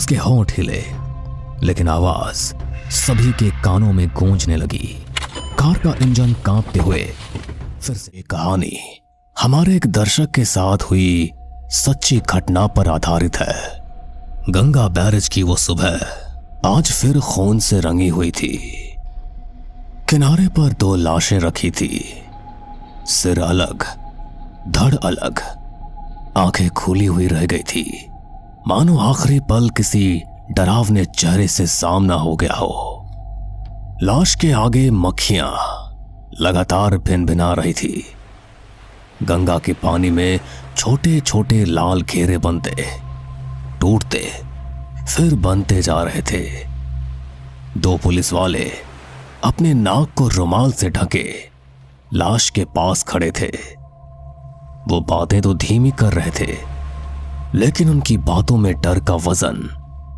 उसके होंठ हिले, लेकिन आवाज सभी के कानों में गूंजने लगी। कार का इंजन कांपते हुए फिर से एक कहानी हमारे एक दर्शक के साथ हुई सच्ची घटना पर आधारित है। गंगा बैरेज की वो सुबह आज फिर खून से रंगी हुई थी। किनारे पर 2 लाशें रखी थी, सिर अलग, धड़ अलग, आंखें खुली हुई रह गई थी, मानो आखिरी पल किसी डरावने चेहरे से सामना हो गया हो। लाश के आगे मक्खियां लगातार भिनभिना रही थी। गंगा के पानी में छोटे छोटे लाल घेरे बनते, टूटते, फिर बनते जा रहे थे। 2 पुलिस वाले अपने नाक को रुमाल से ढके लाश के पास खड़े थे। वो बातें तो धीमी कर रहे थे, लेकिन उनकी बातों में डर का वजन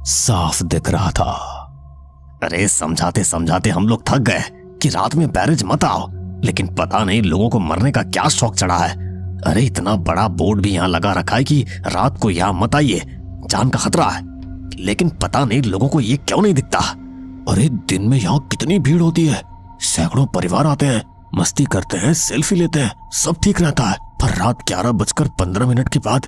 साफ दिख रहा था। अरे समझाते समझाते हम लोग थक गए कि रात में बैरेज मत आओ, लेकिन पता नहीं लोगों को मरने का क्या शौक चढ़ा है। अरे इतना बड़ा बोर्ड भी यहाँ लगा रखा है कि रात को यहाँ मत आइए, जान का खतरा है, लेकिन पता नहीं लोगों को ये क्यों नहीं दिखता। अरे दिन में यहाँ कितनी भीड़ होती है, सैकड़ों परिवार आते हैं, मस्ती करते हैं, सेल्फी लेते हैं, सब ठीक रहता है, पर रात 11:15 के बाद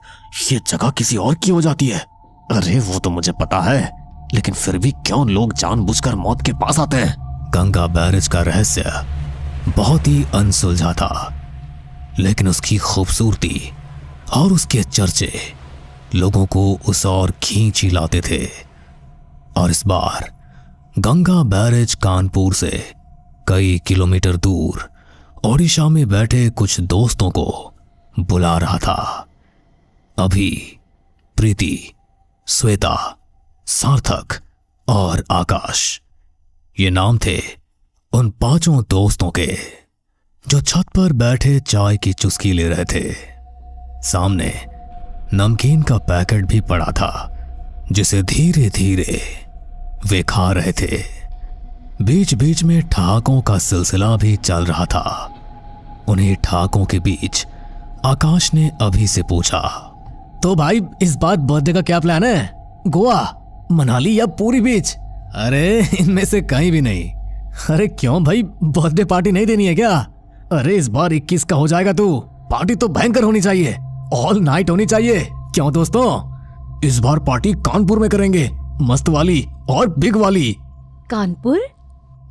ये जगह किसी और की हो जाती है। अरे वो तो मुझे पता है, लेकिन फिर भी क्यों लोग जानबूझकर मौत के पास आते हैं। गंगा बैरेज का रहस्य बहुत ही अनसुलझा था, लेकिन उसकी खूबसूरती और उसके चर्चे लोगों को उस ओर खींच ही लाते थे। और इस बार गंगा बैरेज कानपुर से कई किलोमीटर दूर ओडिशा में बैठे कुछ दोस्तों को बुला रहा था। अभी, प्रीति, श्वेता, सार्थक और आकाश, ये नाम थे उन 5 दोस्तों के जो छत पर बैठे चाय की चुस्की ले रहे थे। सामने नमकीन का पैकेट भी पड़ा था, जिसे धीरे धीरे वे खा रहे थे। बीच बीच में ठहाकों का सिलसिला भी चल रहा था। उन्हीं ठहाकों के बीच आकाश ने अभी से पूछा, तो भाई इस बार बर्थडे का क्या प्लान है? गोवा, मनाली या पूरी बीच? अरे इनमें से कहीं भी नहीं। अरे क्यों भाई, बर्थडे पार्टी नहीं देनी है क्या? अरे इस बार 21 का हो जाएगा तू, पार्टी तो भयंकर होनी चाहिए, ऑल नाइट होनी चाहिए। क्यों दोस्तों, इस बार पार्टी कानपुर में करेंगे, मस्त वाली और बिग वाली। कानपुर?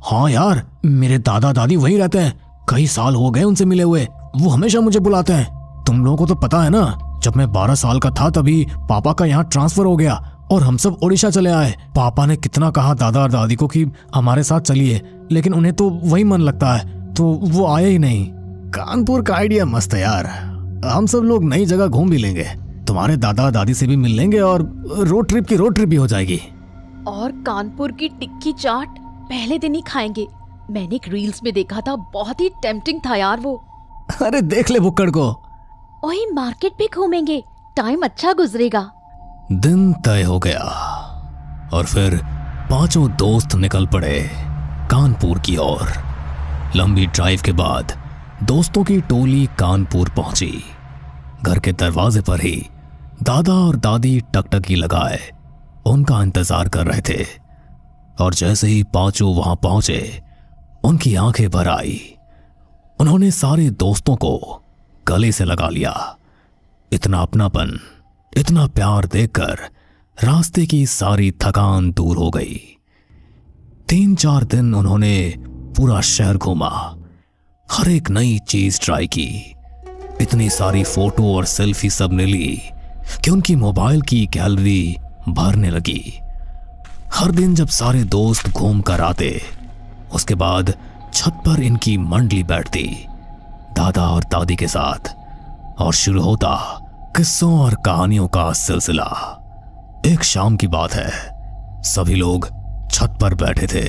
हाँ यार, मेरे दादा दादी वहीं रहते हैं, कई साल हो गए उनसे मिले हुए, वो हमेशा मुझे बुलाते हैं। तुम लोगों को तो पता है ना, जब मैं 12 साल का था तभी पापा का यहाँ ट्रांसफर हो गया और हम सब ओडिशा चले आए। पापा ने कितना कहा दादा और दादी को कि हमारे साथ चलिए, लेकिन उन्हें तो वही मन लगता है, तो वो आए ही नहीं। कानपुर का आइडिया मस्त है यार, हम सब लोग नई जगह घूम भी लेंगे, तुम्हारे दादा दादी से भी मिल लेंगे और रोड ट्रिप भी हो जाएगी। और कानपुर की टिक्की चाट पहले दिन ही खाएंगे। मैंने एक रील्स में देखा था, बहुत ही टेम्पटिंग था यार वो। अरे देख ले बुक्कड़ को। वही मार्केट भी घूमेंगे, टाइम अच्छा गुजरेगा। दिन तय हो गया और फिर 5 दोस्त निकल पड़े कानपुर की ओर। लंबी ड्राइव के बाद दोस्तों की टोली कानपुर पहुंची। घर के दरवाजे पर ही दादा और दादी टकटकी लगाए उनका इंतजार कर रहे थे, और जैसे ही 5 वहां पहुंचे उनकी आंखें भर आई। उन्होंने सारे दोस्तों को गले से लगा लिया। इतना अपनापन, इतना प्यार देखकर रास्ते की सारी थकान दूर हो गई। 3-4 दिन उन्होंने पूरा शहर घूमा, हर एक नई चीज ट्राई की। इतनी सारी फोटो और सेल्फी सबने ली कि उनकी मोबाइल की गैलरी भरने लगी। हर दिन जब सारे दोस्त घूम कर आते, उसके बाद छत पर इनकी मंडली बैठती दादा और दादी के साथ, और शुरू होता किस्सों और कहानियों का सिलसिला। एक शाम की बात है, सभी लोग छत पर बैठे थे।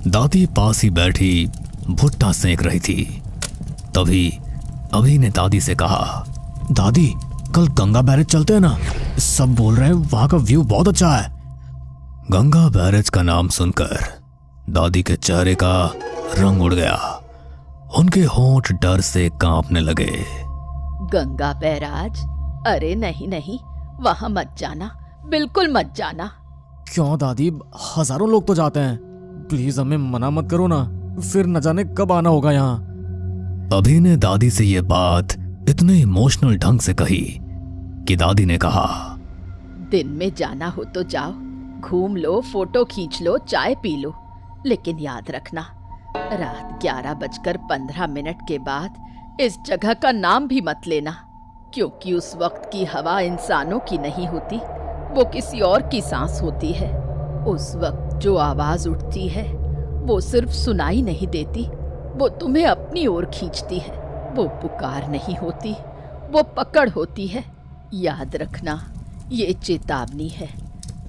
दादी पास ही बैठी भुट्टा सेंक रही थी। तभी अभी ने दादी से कहा, दादी कल गंगा बैरेज चलते हैं ना, सब बोल रहे हैं वहां का व्यू बहुत अच्छा है। गंगा बैरेज का नाम सुनकर दादी के चेहरे का रंग उड़ गया, उनके होंठ डर से कांपने लगे। गंगा बैराज? अरे नहीं नहीं, वहां मत जाना, बिल्कुल मत जाना। क्यों दादी, हजारों लोग तो जाते हैं, प्लीज हमें मना मत करो ना, फिर न जाने कब आना होगा यहाँ। अभी ने दादी से ये बात इतने इमोशनल ढंग से कही कि दादी ने कहा, दिन में जाना हो तो जाओ, घूम लो, फोटो खींच लो, चाय पी लो, लेकिन याद रखना रात 11:15 के बाद इस जगह का नाम भी मत लेना, क्योंकि उस वक्त की हवा इंसानों की नहीं होती, वो किसी और की सांस होती है। उस वक्त जो आवाज उठती है वो सिर्फ सुनाई नहीं देती, वो तुम्हें अपनी ओर खींचती है। वो पुकार नहीं होती, वो पकड़ होती है। याद रखना, ये चेतावनी है।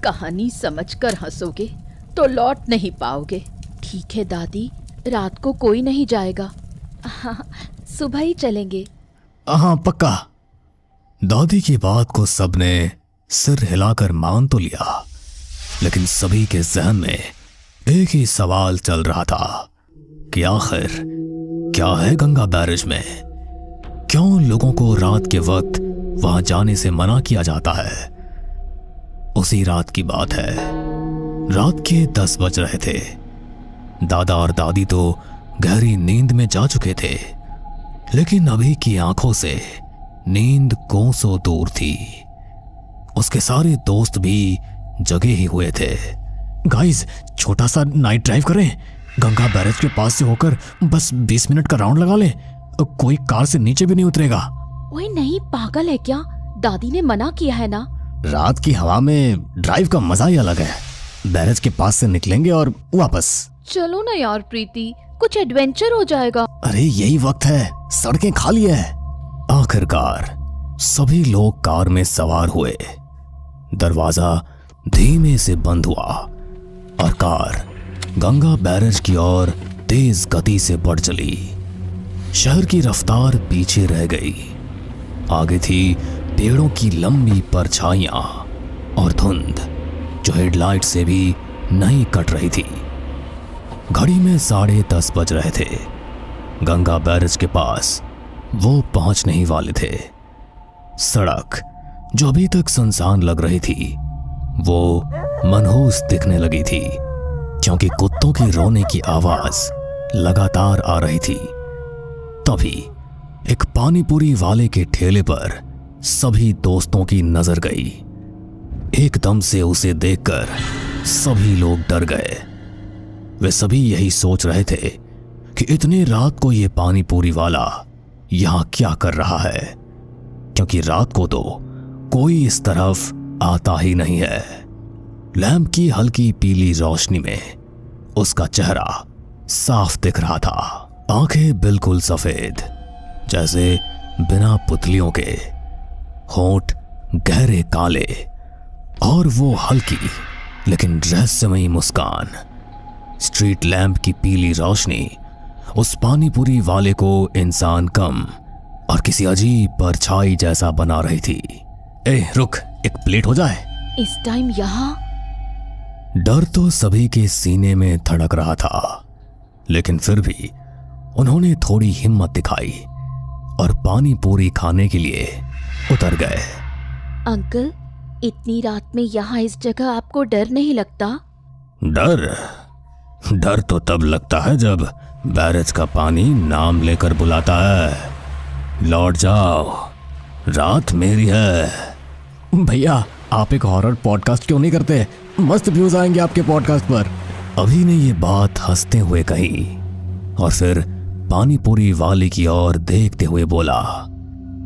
कहानी समझकर हंसोगे तो लौट नहीं पाओगे। ठीक है दादी, रात को कोई नहीं जाएगा। हाँ, सुबह ही चलेंगे। हाँ पक्का। दादी की बात को सबने सिर हिलाकर मान तो लिया, लेकिन सभी के जहन में एक ही सवाल चल रहा था कि आखिर क्या है गंगा बैरेज में? क्यों लोगों को रात के वक्त वहां जाने से मना किया जाता है? उसी रात की बात है। रात के 10 बज रहे थे। दादा और दादी तो गहरी नींद में जा चुके थे, लेकिन अभी की आंखों से नींद कोसों दूर थी। उसके सारे दोस्त भी जगे ही हुए थे। गाइस, छोटा सा नाइट ड्राइव करें, गंगा बैरेज के पास से होकर बस 20 मिनट का राउंड लगा ले, कोई कार से नीचे भी नहीं उतरेगा। ओए नहीं, पागल है क्या? दादी ने मना किया है ना। रात की हवा में ड्राइव का मजा ही अलग है। बैरेज के पास से निकलेंगे और वापस। चलो ना यार प्रीति, कुछ एडवेंचर हो जाएगा। अरे यही वक्त है, सड़कें खाली है। आखिरकार सभी लोग कार में सवार हुए। दरवाजा धीमे से बंद हुआ और कार गंगा बैरेज की ओर तेज गति से बढ़ चली। शहर की रफ्तार पीछे रह गई। आगे थी पेड़ों की लंबी परछाइयां और धुंध जो हेडलाइट से भी नहीं कट रही थी। घड़ी में 10:30 बज रहे थे। गंगा बैरेज के पास वो पहुंचने ही वाले थे। सड़क जो अभी तक सुनसान लग रही थी, वो मनहूस दिखने लगी थी, क्योंकि कुत्तों की रोने की आवाज लगातार आ रही थी। तभी एक पानीपुरी वाले के ठेले पर सभी दोस्तों की नजर गई। एकदम से उसे देखकर सभी लोग डर गए। वे सभी यही सोच रहे थे कि इतनी रात को ये पानीपुरी वाला यहां क्या कर रहा है, क्योंकि रात को तो कोई इस तरफ आता ही नहीं है। लैंप की हल्की पीली रोशनी में उसका चेहरा साफ दिख रहा था। आंखें बिल्कुल सफेद, जैसे बिना पुतलियों के, होंठ गहरे काले और वो हल्की लेकिन रहस्यमयी मुस्कान। स्ट्रीट लैंप की पीली रोशनी उस पानीपुरी वाले को इंसान कम और किसी अजीब परछाई जैसा बना रही थी। ए रुक, एक प्लेट हो जाए। इस टाइम यहाँ? डर तो सभी के सीने में धड़क रहा था, लेकिन फिर भी उन्होंने थोड़ी हिम्मत दिखाई और पानी पूरी खाने के लिए उतर गए। अंकल, इतनी रात में यहाँ इस जगह आपको डर नहीं लगता? डर तो तब लगता है जब बैरेज का पानी नाम लेकर बुलाता है। लौट जाओ, रात मेरी है। भैया, आप एक हॉरर पॉडकास्ट क्यों नहीं करते? मस्त व्यूज आएंगे आपके पॉडकास्ट पर। अभी ने ये बात हंसते हुए कही और फिर पानीपुरी वाले की ओर देखते हुए बोला,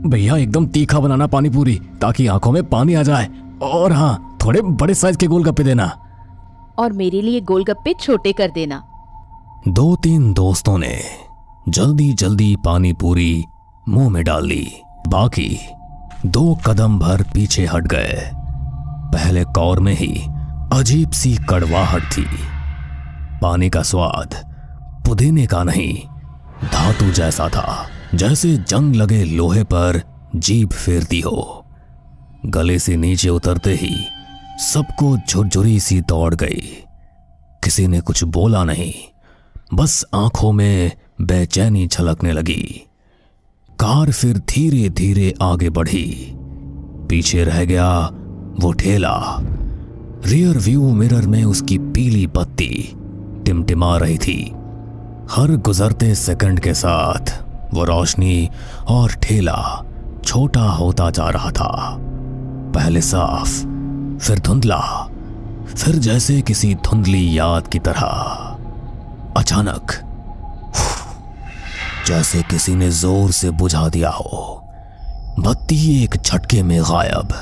भैया एकदम तीखा बनाना पानीपुरी, ताकि आंखों में पानी आ जाए। और हाँ, थोड़े बड़े साइज के गोलगप्पे देना। और मेरे लिए गोलगप्पे छोटे कर देना। 2-3 दोस्तों ने जल्दी जल्दी पानी पूरी मुंह में डाल ली। बाकी 2 कदम भर पीछे हट गए। पहले कौर में ही अजीब सी कड़वाहट थी। पानी का स्वाद पुदीने का नहीं, धातु जैसा था, जैसे जंग लगे लोहे पर जीभ फेरती हो। गले से नीचे उतरते ही सबको झुरझुरी सी दौड़ गई। किसी ने कुछ बोला नहीं, बस आंखों में बेचैनी झलकने लगी। कार फिर धीरे धीरे आगे बढ़ी। पीछे रह गया वो ठेला रियर व्यू मिरर में उसकी पीली बत्ती टिमटिमा रही थी। हर गुजरते सेकंड के साथ वो रोशनी और ठेला छोटा होता जा रहा था। पहले साफ, फिर धुंधला, फिर जैसे किसी धुंधली याद की तरह। अचानक जैसे किसी ने जोर से बुझा दिया हो, बत्ती एक झटके में गायब।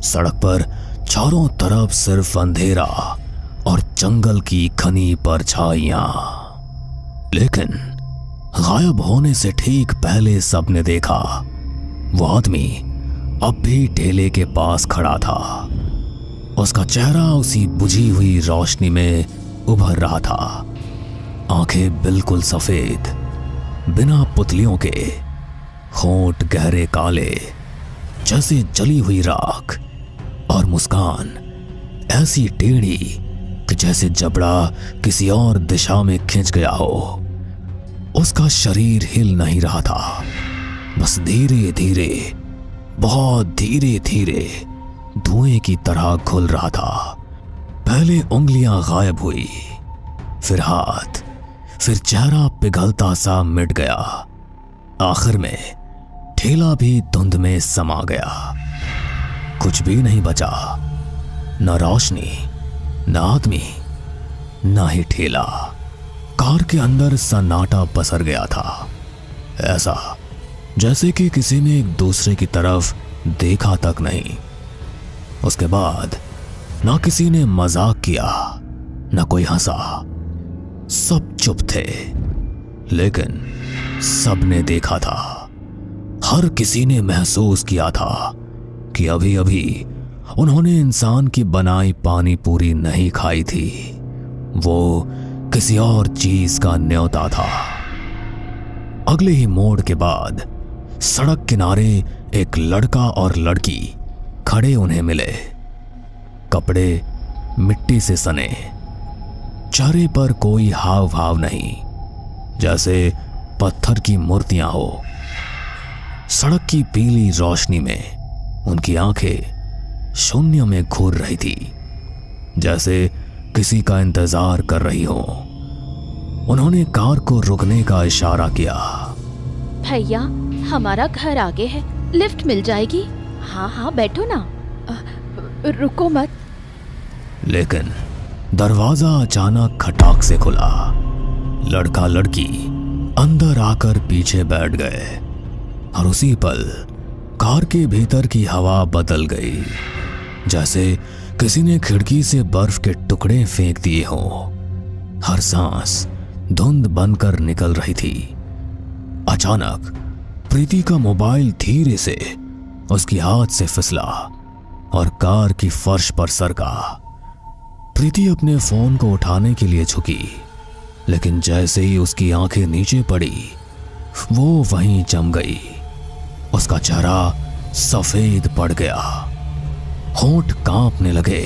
सड़क पर चारों तरफ सिर्फ अंधेरा और जंगल की घनी परछाइयां। लेकिन गायब होने से ठीक पहले सबने देखा वो आदमी अब भी ठेले के पास खड़ा था। उसका चेहरा उसी बुझी हुई रोशनी में उभर रहा था। आंखें बिल्कुल सफेद, बिना पुतलियों के, होंठ गहरे काले जैसे जली हुई राख, और मुस्कान ऐसी टेढ़ी कि जैसे जबड़ा किसी और दिशा में खिंच गया हो। उसका शरीर हिल नहीं रहा था, बस धीरे धीरे, बहुत धीरे धीरे धुएं की तरह घुल रहा था। पहले उंगलियां गायब हुई, फिर हाथ, फिर चेहरा पिघलता सा मिट गया। आखिर में ठेला भी धुंध में समा गया। कुछ भी नहीं बचा, न रोशनी, न आदमी, न ही ठेला। कार के अंदर सन्नाटा पसर गया था, ऐसा जैसे कि किसी ने एक दूसरे की तरफ देखा तक नहीं। उसके बाद ना किसी ने मजाक किया, ना कोई हंसा। सब चुप थे, लेकिन सबने देखा था। हर किसी ने महसूस किया था कि अभी अभी उन्होंने इंसान की बनाई पानी पूरी नहीं खाई थी, वो किसी और चीज का न्योता था। अगले ही मोड़ के बाद सड़क किनारे एक लड़का और लड़की खड़े उन्हें मिले। कपड़े मिट्टी से सने, चेहरे पर कोई हाव भाव नहीं, जैसे पत्थर की मूर्तियां हो। सड़क की पीली रोशनी में उनकी आंखें शून्य में घूर रही थी, जैसे किसी का इंतजार कर रही हो। उन्होंने कार को रुकने का इशारा किया। भैया, हमारा घर आगे है, लिफ्ट मिल जाएगी। हाँ हाँ, बैठो ना। रुको मत। लेकिन दरवाजा अचानक खटाक से खुला। लड़का लड़की अंदर आकर पीछे बैठ गए, और उसी पल कार के भीतर की हवा बदल गई, जैसे किसी ने खिड़की से बर्फ के टुकड़े फेंक दिए हों। हर सांस धुंध बनकर निकल रही थी। अचानक प्रीति का मोबाइल धीरे से उसकी हाथ से फिसला और कार की फर्श पर सरका। प्रीति अपने फोन को उठाने के लिए झुकी, लेकिन जैसे ही उसकी आंखें नीचे पड़ी, वो वहीं जम गई। उसका चेहरा सफेद पड़ गया, होंठ कांपने लगे।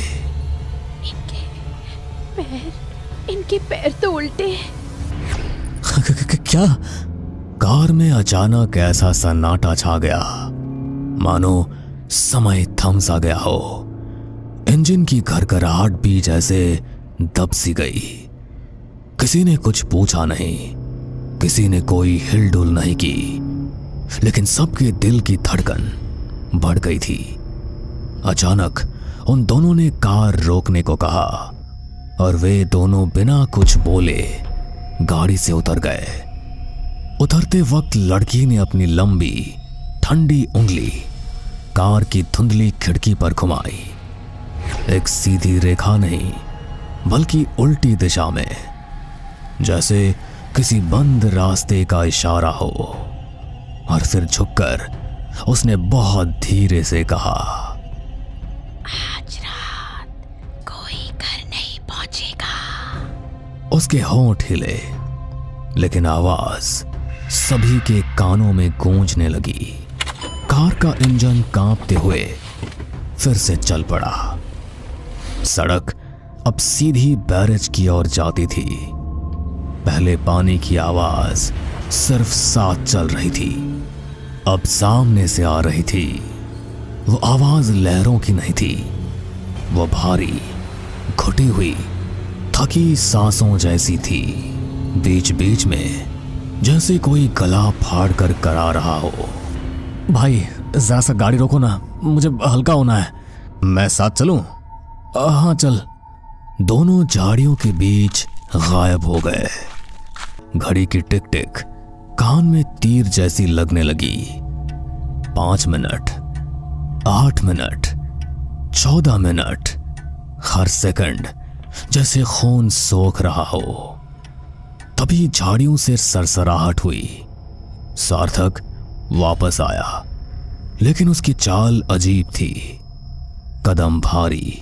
इनके पैर तो उल्टे। क्या? कार में अचानक ऐसा सन्नाटा छा गया, मानो समय थम सा गया हो। इंजन की घरघराहट भी जैसे दब सी गई। किसी ने कुछ पूछा नहीं, किसी ने कोई हिलडुल नहीं की, लेकिन सबके दिल की धड़कन बढ़ गई थी। अचानक उन दोनों ने कार रोकने को कहा, और वे दोनों बिना कुछ बोले गाड़ी से उतर गए। उतरते वक्त लड़की ने अपनी लंबी ठंडी उंगली कार की धुंधली खिड़की पर घुमाई। एक सीधी रेखा नहीं, बल्कि उल्टी दिशा में, जैसे किसी बंद रास्ते का इशारा हो। और फिर झुककर उसने बहुत धीरे से कहा, आज रात कोई घर नहीं पहुंचेगा। उसके होंठ हिले, लेकिन आवाज सभी के कानों में गूंजने लगी। कार का इंजन कांपते हुए फिर से चल पड़ा। सड़क अब सीधी बैरेज की ओर जाती थी। पहले पानी की आवाज सिर्फ साथ चल रही थी, अब सामने से आ रही थी। वो आवाज लहरों की नहीं थी, वो भारी, घुटी हुई, थकी सांसों जैसी थी। बीच बीच में जैसे कोई गला फाड़ कर करा रहा हो। भाई जरा सा गाड़ी रोको ना, मुझे हल्का होना है। मैं साथ चलूं? हाँ चल। दोनों झाड़ियों के बीच गायब हो गए। घड़ी की टिक टिक कान में तीर जैसी लगने लगी। 5 मिनट, 8 मिनट, 14 मिनट, हर सेकंड जैसे खून सोख रहा हो। तभी झाड़ियों से सरसराहट हुई। सार्थक वापस आया, लेकिन उसकी चाल अजीब थी। कदम भारी,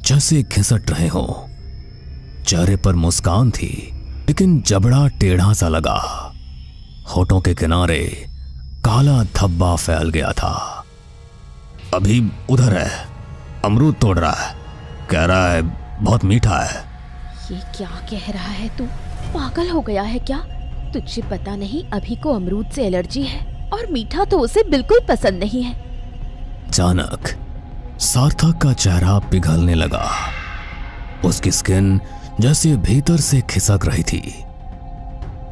जैसे घिसट रहे हों। चेहरे पर मुस्कान थी, लेकिन जबड़ा टेढ़ा सा लगा। होठों के किनारे काला धब्बा फैल गया था। अभी उधर है, अमरूद तोड़ रहा है, कह रहा है बहुत मीठा है। ये क्या कह रहा है तू? पागल हो गया है क्या? तुझे पता नहीं अभी को अमरूद से एलर्जी है, और मीठा तो उसे बिल्कुल पसंद नहीं है। अचानक सार्थक का चेहरा पिघलने लगा। उसकी स्किन जैसे भीतर से खिसक रही थी।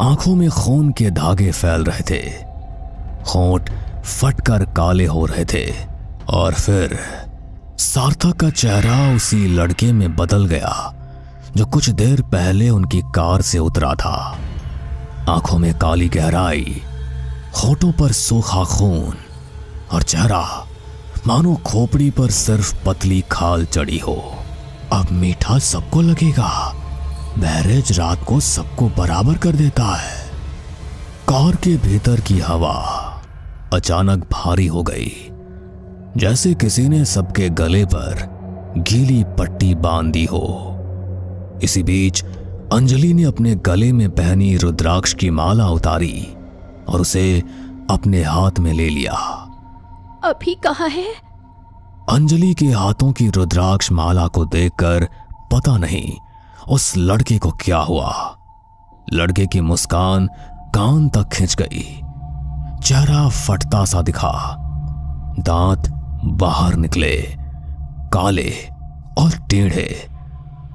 आंखों में खून के धागे फैल रहे थे। होंठ फटकर काले हो रहे थे। और फिर सार्थक का चेहरा उसी लड़के में बदल गया जो कुछ देर पहले उनकी कार से उतरा था। आंखों में काली गहराई, होठों पर सूखा खून, और चेहरा मानो खोपड़ी पर सिर्फ पतली खाल चढ़ी हो। अब मीठा सबको लगेगा। बैरेज रात को सबको बराबर कर देता है। कार के भीतर की हवा अचानक भारी हो गई, जैसे किसी ने सबके गले पर गीली पट्टी बांध दी हो। इसी बीच अंजलि ने अपने गले में पहनी रुद्राक्ष की माला उतारी और उसे अपने हाथ में ले लिया। अभी कहाँ है? अंजलि के हाथों की रुद्राक्ष माला को देखकर पता नहीं उस लड़के को क्या हुआ। लड़के की मुस्कान कान तक खिंच गई। चेहरा फटता सा दिखा। दांत बाहर निकले, काले और टेढ़े।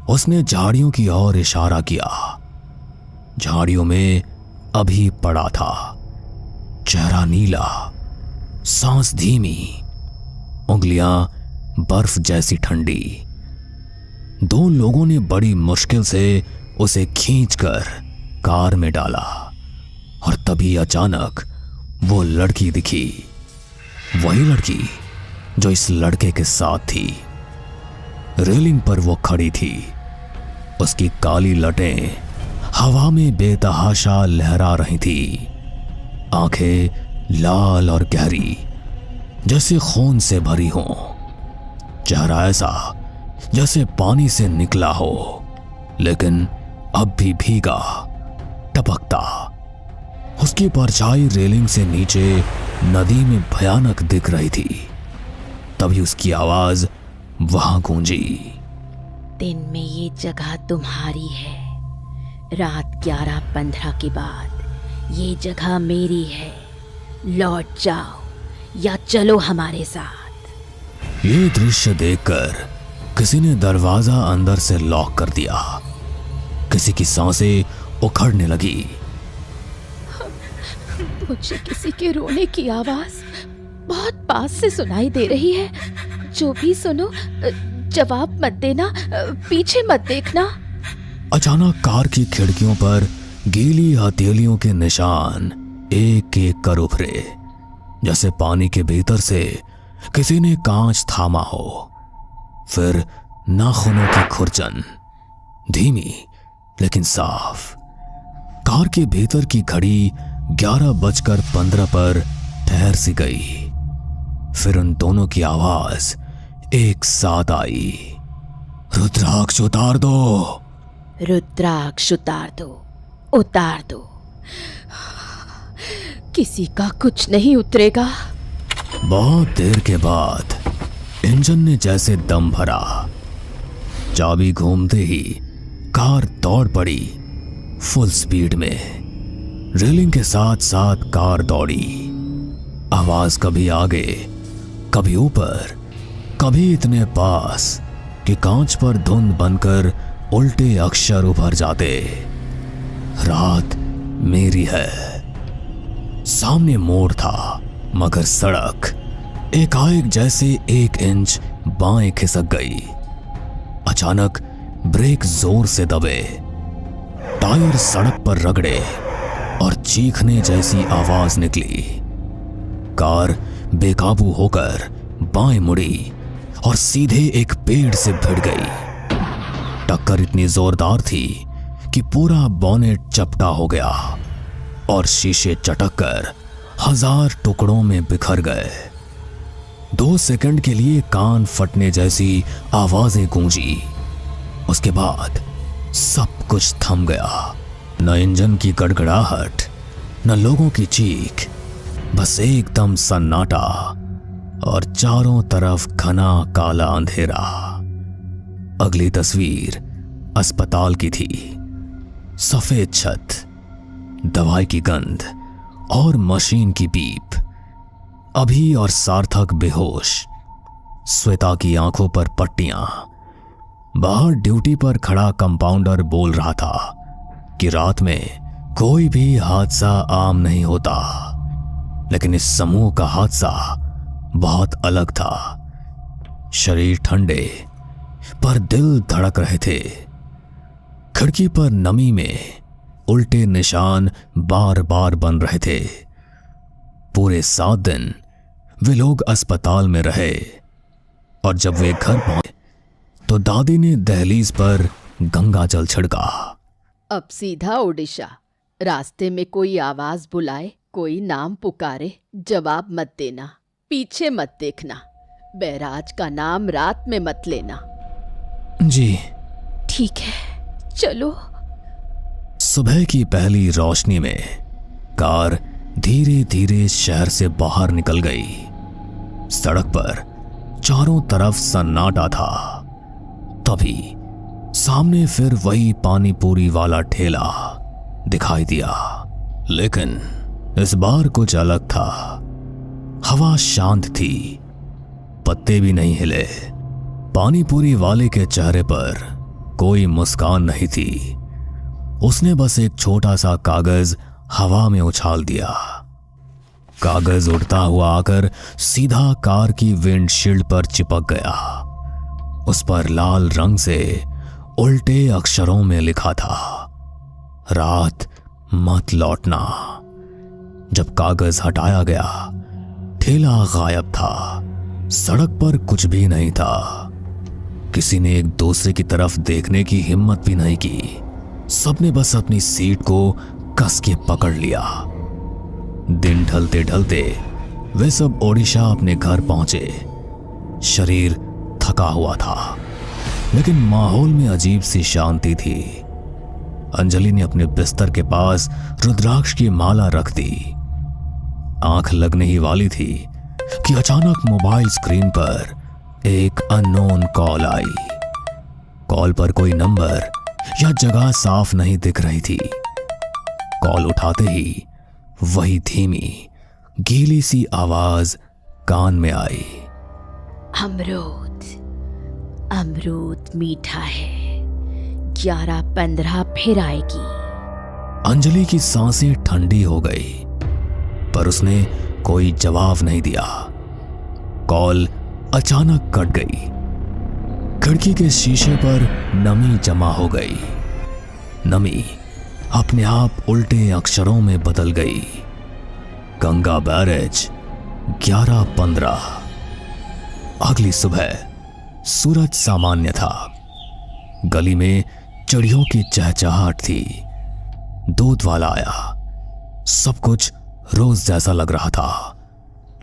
उसने झाड़ियों की ओर इशारा किया। झाड़ियों में अभी पड़ा था। चेहरा नीला, सांस धीमी, उंगलियां बर्फ जैसी ठंडी। 2 लोगों ने बड़ी मुश्किल से उसे खींचकर कार में डाला। और तभी अचानक वो लड़की दिखी। वही लड़की जो इस लड़के के साथ थी। रेलिंग पर वो खड़ी थी। उसकी काली लटें हवा में बेतहाशा लहरा रही थी। आंखें लाल और गहरी, जैसे खून से भरी हों। चेहरा ऐसा जैसे पानी से निकला हो, लेकिन अब भी भीगा, टपकता। उसकी परछाई रेलिंग से नीचे नदी में भयानक दिख रही थी। तभी उसकी आवाज वहां गूंजी। दिन में ये जगह तुम्हारी है। रात 11:15 के बाद ये जगह मेरी है। लौट जाओ या चलो हमारे साथ। ये दृश्य देखकर किसी ने दरवाजा अंदर से लॉक कर दिया। किसी की सांसें उखड़ने लगी। मुझे किसी के रोने की आवाज बहुत पास से सुनाई दे रही है। जो भी सुनो जवाब मत देना, पीछे मत देखना। अचानक कार की खिड़कियों पर गीली हथेलियों के निशान एक एक कर उभरे, जैसे पानी के भीतर से किसी ने कांच थामा हो। फिर नाखूनों की खुरचन, धीमी लेकिन साफ। कार के भीतर की घड़ी 11:15 पर ठहर सी गई। फिर उन दोनों की आवाज एक साथ आई। रुद्राक्ष उतार दो। रुद्राक्ष उतार दो, उतार दो। किसी का कुछ नहीं उतरेगा। बहुत देर के बाद इंजन ने जैसे दम भरा। चाबी घूमते ही कार दौड़ पड़ी फुल स्पीड में। रेलिंग के साथ साथ कार दौड़ी। आवाज कभी आगे, कभी ऊपर, कभी इतने पास कि कांच पर धुंध बनकर उल्टे अक्षर उभर जाते। रात मेरी है। सामने मोड़ था, मगर सड़क एकाएक जैसे 1 इंच बाएं खिसक गई। अचानक ब्रेक जोर से दबे, टायर सड़क पर रगड़े और चीखने जैसी आवाज निकली। कार बेकाबू होकर बाएं मुड़ी और सीधे एक पेड़ से भिड़ गई। टक्कर इतनी जोरदार थी कि पूरा बॉनेट चपटा हो गया और शीशे चटककर 1000 टुकड़ों में बिखर गए। 2 सेकंड के लिए कान फटने जैसी आवाजें गूंजी। उसके बाद सब कुछ थम गया। न इंजन की गड़गड़ाहट, न लोगों की चीख, बस एकदम सन्नाटा और चारों तरफ घना काला अंधेरा। अगली तस्वीर अस्पताल की थी। सफेद छत, दवाई की गंध और मशीन की बीप। अभी और सार्थक बेहोश, श्वेता की आंखों पर पट्टियां। बाहर ड्यूटी पर खड़ा कंपाउंडर बोल रहा था कि रात में कोई भी हादसा आम नहीं होता, लेकिन इस समूह का हादसा बहुत अलग था। शरीर ठंडे पर दिल धड़क रहे थे। खिड़की पर नमी में उल्टे निशान बार बार बन रहे थे। पूरे 7 दिन वे लोग अस्पताल में रहे और जब वे घर पहुंचे तो दादी ने दहलीज पर गंगा जल छिड़का। अब सीधा ओडिशा। रास्ते में कोई आवाज बुलाए, कोई नाम पुकारे, जवाब मत देना, पीछे मत देखना, बैराज का नाम रात में मत लेना। जी ठीक है, चलो। सुबह की पहली रोशनी में कार धीरे धीरे शहर से बाहर निकल गई। सड़क पर चारों तरफ सन्नाटा था। तभी सामने फिर वही पानी पूरी वाला ठेला दिखाई दिया, लेकिन इस बार कुछ अलग था। हवा शांत थी, पत्ते भी नहीं हिले। पानी पूरी वाले के चेहरे पर कोई मुस्कान नहीं थी। उसने बस एक छोटा सा कागज हवा में उछाल दिया। कागज उड़ता हुआ आकर सीधा कार की विंडशील्ड पर चिपक गया। उस पर लाल रंग से उल्टे अक्षरों में लिखा था, रात मत लौटना। जब कागज हटाया गया, ठेला गायब था। सड़क पर कुछ भी नहीं था। किसी ने एक दूसरे की तरफ देखने की हिम्मत भी नहीं की। सबने बस अपनी सीट को कस के पकड़ लिया। दिन ढलते ढलते वे सब ओडिशा अपने घर पहुंचे। शरीर थका हुआ था, लेकिन माहौल में अजीब सी शांति थी। अंजलि ने अपने बिस्तर के पास रुद्राक्ष की माला रख दी। आंख लगने ही वाली थी कि अचानक मोबाइल स्क्रीन पर एक अननोन कॉल आई। कॉल पर कोई नंबर या जगह साफ नहीं दिख रही थी। कॉल उठाते ही वही धीमी गीली सी आवाज कान में आई, अमरूद, अमरूद मीठा है, 11:15 फिर आएगी। अंजलि की सांसें ठंडी हो गई, पर उसने कोई जवाब नहीं दिया। कॉल अचानक कट गई। खिड़की के शीशे पर नमी जमा हो गई। नमी अपने आप उल्टे अक्षरों में बदल गई। गंगा बैरेज 11:15। अगली सुबह सूरज सामान्य था। गली में चिड़ियों की चहचहाट थी। दूध वाला आया। सब कुछ रोज जैसा लग रहा था,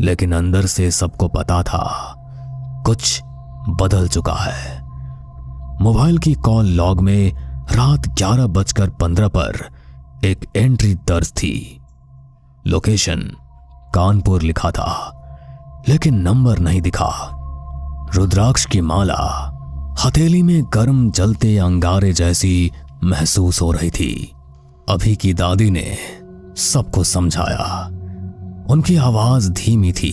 लेकिन अंदर से सबको पता था कुछ बदल चुका है। मोबाइल की कॉल लॉग में रात 11:15 पर एक एंट्री दर्ज थी। लोकेशन कानपुर लिखा था, लेकिन नंबर नहीं दिखा। रुद्राक्ष की माला हथेली में गर्म जलते अंगारे जैसी महसूस हो रही थी। अभी की दादी ने सबको समझाया। उनकी आवाज धीमी थी,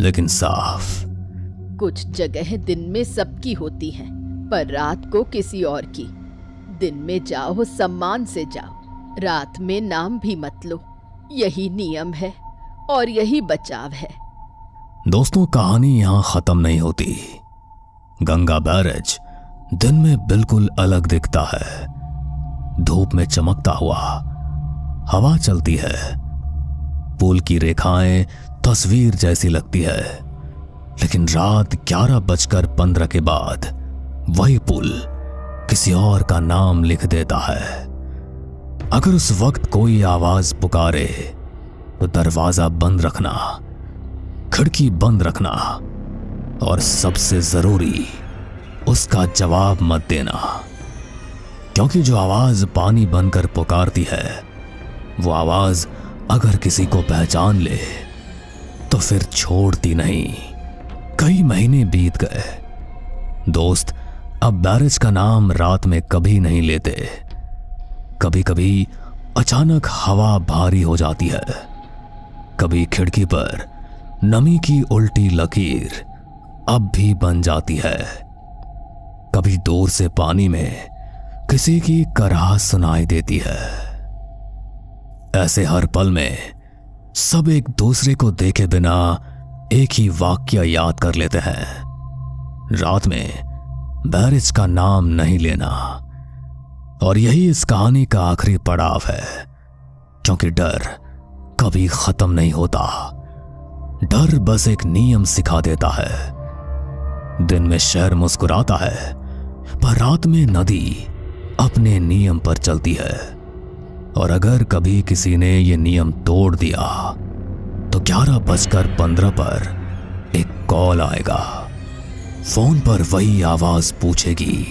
लेकिन साफ। कुछ जगह दिन में सबकी होती हैं, पर रात को किसी और की। दिन में जाओ, सम्मान से जाओ, रात में नाम भी मत लो। यही नियम है और यही बचाव है। दोस्तों, कहानी यहां खत्म नहीं होती। गंगा बैरेज दिन में बिल्कुल अलग दिखता है। धूप में चमकता हुआ, हवा चलती है, पुल की रेखाएं तस्वीर जैसी लगती है। लेकिन रात 11:15 के बाद वही पुल किसी और का नाम लिख देता है। अगर उस वक्त कोई आवाज पुकारे तो दरवाजा बंद रखना, खिड़की बंद रखना, और सबसे जरूरी उसका जवाब मत देना। क्योंकि जो आवाज पानी बनकर पुकारती है, वो आवाज अगर किसी को पहचान ले तो फिर छोड़ती नहीं। कई महीने बीत गए। दोस्त अब बैरेज का नाम रात में कभी नहीं लेते। कभी कभी अचानक हवा भारी हो जाती है, कभी खिड़की पर नमी की उल्टी लकीर अब भी बन जाती है, कभी दूर से पानी में किसी की कराहत सुनाई देती है। ऐसे हर पल में सब एक दूसरे को देखे बिना एक ही वाक्य याद कर लेते हैं। रात में बैरेज का नाम नहीं लेना। और यही इस कहानी का आखिरी पड़ाव है, क्योंकि डर कभी खत्म नहीं होता। डर बस एक नियम सिखा देता है। दिन में शहर मुस्कुराता है, पर रात में नदी अपने नियम पर चलती है। और अगर कभी किसी ने ये नियम तोड़ दिया तो 11:15 पर एक कॉल आएगा। फोन पर वही आवाज पूछेगी,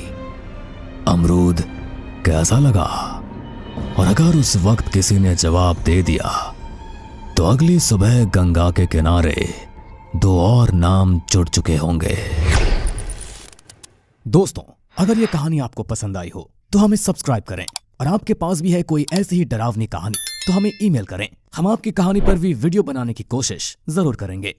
अमरूद कैसा लगा? और अगर उस वक्त किसी ने जवाब दे दिया तो अगली सुबह गंगा के किनारे 2 और नाम जुड़ चुके होंगे। दोस्तों, अगर ये कहानी आपको पसंद आई हो तो हमें सब्सक्राइब करें, और आपके पास भी है कोई ऐसी ही डरावनी कहानी तो हमें ईमेल करें। हम आपकी कहानी पर भी वीडियो बनाने की कोशिश जरूर करेंगे।